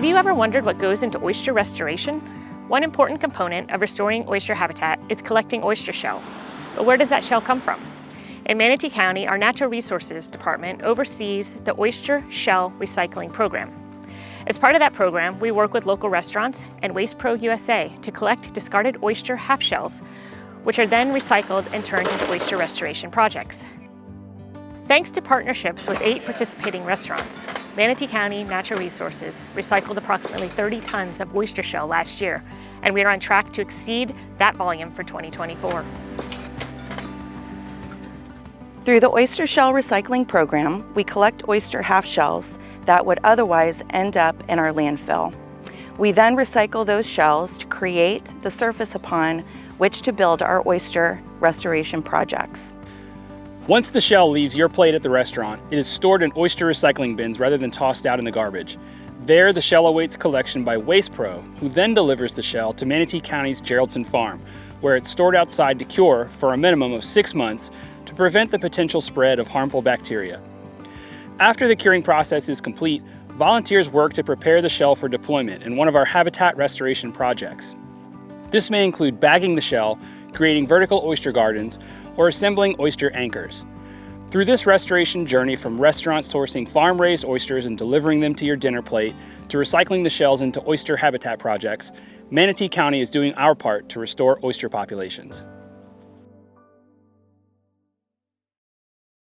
Have you ever wondered what goes into oyster restoration? One important component of restoring oyster habitat is collecting oyster shell. But where does that shell come from? In Manatee County, our Natural Resources Department oversees the Oyster Shell Recycling Program. As part of that program, we work with local restaurants and Waste Pro USA to collect discarded oyster half shells, which are then recycled and turned into oyster restoration projects. Thanks to partnerships with 8 participating restaurants, Manatee County Natural Resources recycled approximately 30 tons of oyster shell last year, and we are on track to exceed that volume for 2024. Through the Oyster Shell Recycling Program, we collect oyster half shells that would otherwise end up in our landfill. We then recycle those shells to create the surface upon which to build our oyster restoration projects. Once the shell leaves your plate at the restaurant, it is stored in oyster recycling bins rather than tossed out in the garbage. There, the shell awaits collection by Waste Pro, who then delivers the shell to Manatee County's Geraldson Farm, where it's stored outside to cure for a minimum of 6 months to prevent the potential spread of harmful bacteria. After the curing process is complete, volunteers work to prepare the shell for deployment in one of our habitat restoration projects. This may include bagging the shell, creating vertical oyster gardens, or assembling oyster anchors. Through this restoration journey, from restaurants sourcing farm-raised oysters and delivering them to your dinner plate, to recycling the shells into oyster habitat projects, Manatee County is doing our part to restore oyster populations.